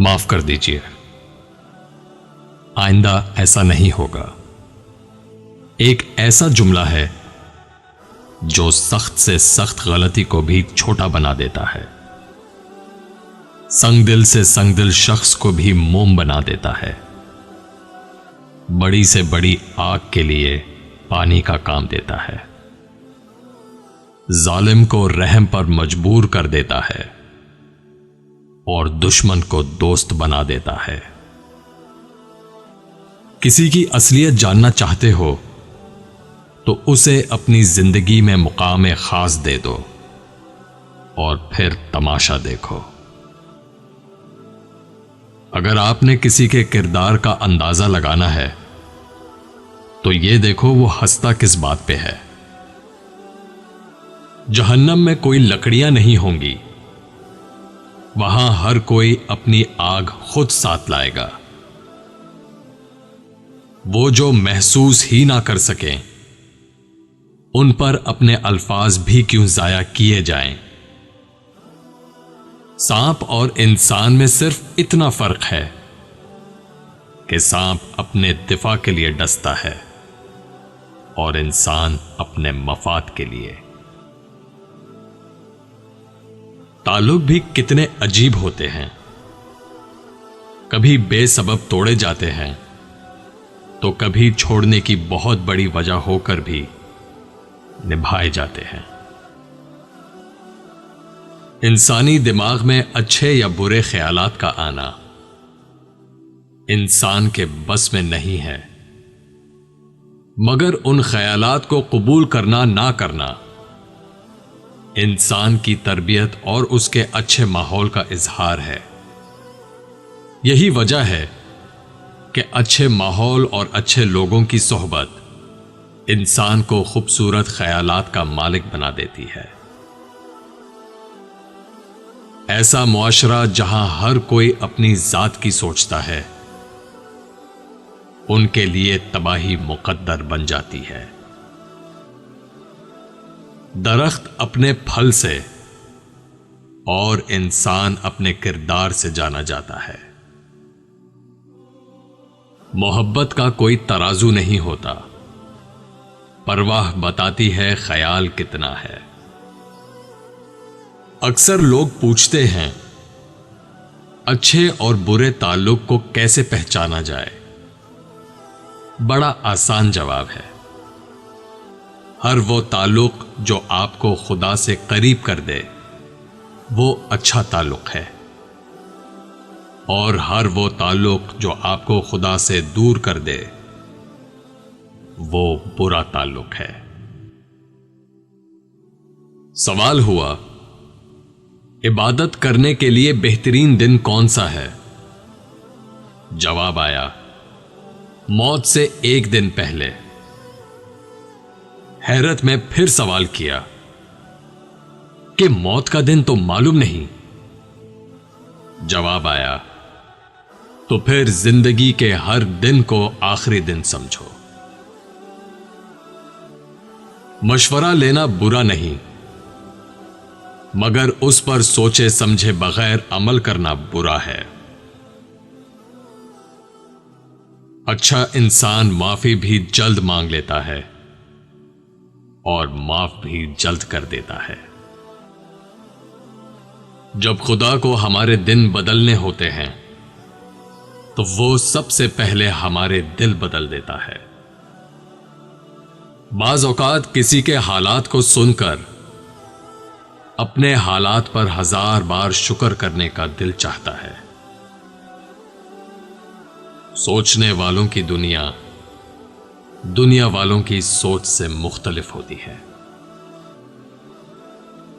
معاف کر دیجیے، آئندہ ایسا نہیں ہوگا۔ ایک ایسا جملہ ہے جو سخت سے سخت غلطی کو بھی چھوٹا بنا دیتا ہے، سنگ دل سے سنگ دل شخص کو بھی موم بنا دیتا ہے، بڑی سے بڑی آگ کے لیے پانی کا کام دیتا ہے، ظالم کو رحم پر مجبور کر دیتا ہے اور دشمن کو دوست بنا دیتا ہے۔ کسی کی اصلیت جاننا چاہتے ہو تو اسے اپنی زندگی میں مقام خاص دے دو اور پھر تماشا دیکھو۔ اگر آپ نے کسی کے کردار کا اندازہ لگانا ہے تو یہ دیکھو وہ ہنستا کس بات پہ ہے۔ جہنم میں کوئی لکڑیاں نہیں ہوں گی، وہاں ہر کوئی اپنی آگ خود ساتھ لائے گا۔ وہ جو محسوس ہی نہ کر سکیں ان پر اپنے الفاظ بھی کیوں ضائع کیے جائیں۔ سانپ اور انسان میں صرف اتنا فرق ہے کہ سانپ اپنے دفاع کے لیے ڈستا ہے اور انسان اپنے مفاد کے لیے۔ تعلق بھی کتنے عجیب ہوتے ہیں، کبھی بے سبب توڑے جاتے ہیں تو کبھی چھوڑنے کی بہت بڑی وجہ ہو کر بھی نبھائے جاتے ہیں۔ انسانی دماغ میں اچھے یا برے خیالات کا آنا انسان کے بس میں نہیں ہے، مگر ان خیالات کو قبول کرنا نہ کرنا انسان کی تربیت اور اس کے اچھے ماحول کا اظہار ہے۔ یہی وجہ ہے کہ اچھے ماحول اور اچھے لوگوں کی صحبت انسان کو خوبصورت خیالات کا مالک بنا دیتی ہے۔ ایسا معاشرہ جہاں ہر کوئی اپنی ذات کی سوچتا ہے، ان کے لیے تباہی مقدر بن جاتی ہے۔ درخت اپنے پھل سے اور انسان اپنے کردار سے جانا جاتا ہے۔ محبت کا کوئی ترازو نہیں ہوتا، پرواہ بتاتی ہے خیال کتنا ہے۔ اکثر لوگ پوچھتے ہیں اچھے اور برے تعلق کو کیسے پہچانا جائے؟ بڑا آسان جواب ہے، ہر وہ تعلق جو آپ کو خدا سے قریب کر دے وہ اچھا تعلق ہے، اور ہر وہ تعلق جو آپ کو خدا سے دور کر دے وہ برا تعلق ہے۔ سوال ہوا، عبادت کرنے کے لیے بہترین دن کون سا ہے؟ جواب آیا، موت سے ایک دن پہلے۔ حیرت میں پھر سوال کیا کہ موت کا دن تو معلوم نہیں۔ جواب آیا، تو پھر زندگی کے ہر دن کو آخری دن سمجھو۔ مشورہ لینا برا نہیں، مگر اس پر سوچے سمجھے بغیر عمل کرنا برا ہے۔ اچھا انسان معافی بھی جلد مانگ لیتا ہے اور معاف بھی جلد کر دیتا ہے۔ جب خدا کو ہمارے دن بدلنے ہوتے ہیں تو وہ سب سے پہلے ہمارے دل بدل دیتا ہے۔ بعض اوقات کسی کے حالات کو سن کر اپنے حالات پر 1000 بار شکر کرنے کا دل چاہتا ہے۔ سوچنے والوں کی دنیا دنیا والوں کی سوچ سے مختلف ہوتی ہے۔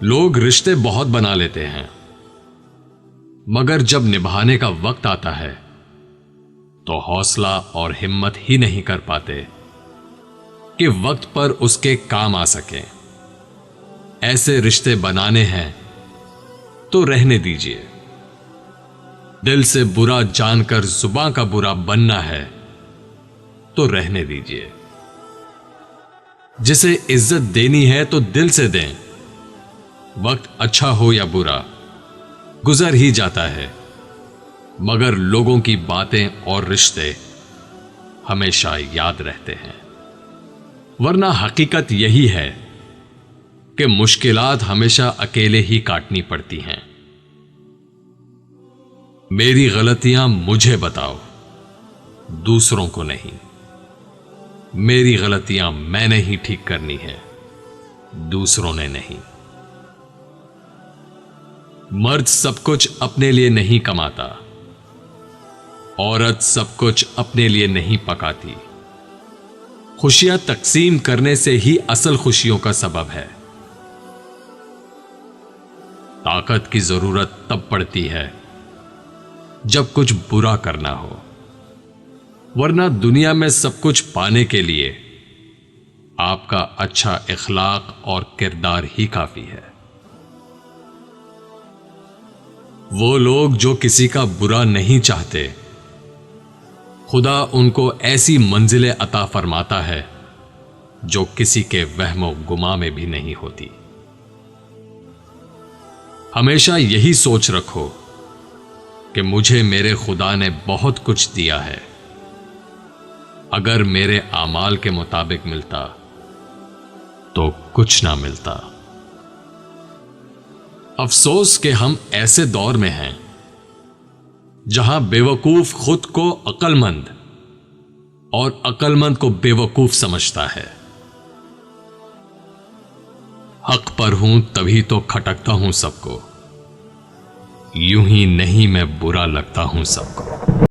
لوگ رشتے بہت بنا لیتے ہیں، مگر جب نبھانے کا وقت آتا ہے تو حوصلہ اور ہمت ہی نہیں کر پاتے کہ وقت پر اس کے کام آ سکیں۔ ایسے رشتے بنانے ہیں تو رہنے دیجیے۔ دل سے برا جان کر زباں کا برا بننا ہے تو رہنے دیجیے۔ جسے عزت دینی ہے تو دل سے دیں، وقت اچھا ہو یا برا گزر ہی جاتا ہے، مگر لوگوں کی باتیں اور رشتے ہمیشہ یاد رہتے ہیں، ورنہ حقیقت یہی ہے کہ مشکلات ہمیشہ اکیلے ہی کاٹنی پڑتی ہیں۔ میری غلطیاں مجھے بتاؤ، دوسروں کو نہیں۔ میری غلطیاں میں نے ہی ٹھیک کرنی ہے، دوسروں نے نہیں۔ مرد سب کچھ اپنے لیے نہیں کماتا، عورت سب کچھ اپنے لیے نہیں پکاتی۔ خوشیاں تقسیم کرنے سے ہی اصل خوشیوں کا سبب ہے۔ طاقت کی ضرورت تب پڑتی ہے جب کچھ برا کرنا ہو، ورنہ دنیا میں سب کچھ پانے کے لیے آپ کا اچھا اخلاق اور کردار ہی کافی ہے۔ وہ لوگ جو کسی کا برا نہیں چاہتے، خدا ان کو ایسی منزلیں عطا فرماتا ہے جو کسی کے وہم و گمان میں بھی نہیں ہوتی۔ ہمیشہ یہی سوچ رکھو کہ مجھے میرے خدا نے بہت کچھ دیا ہے، اگر میرے اعمال کے مطابق ملتا تو کچھ نہ ملتا۔ افسوس کہ ہم ایسے دور میں ہیں جہاں بیوقوف خود کو عقل مند اور عقل مند کو بیوقوف سمجھتا ہے۔ حق پر ہوں تبھی تو کھٹکتا ہوں سب کو، یوں ہی نہیں میں برا لگتا ہوں سب کو۔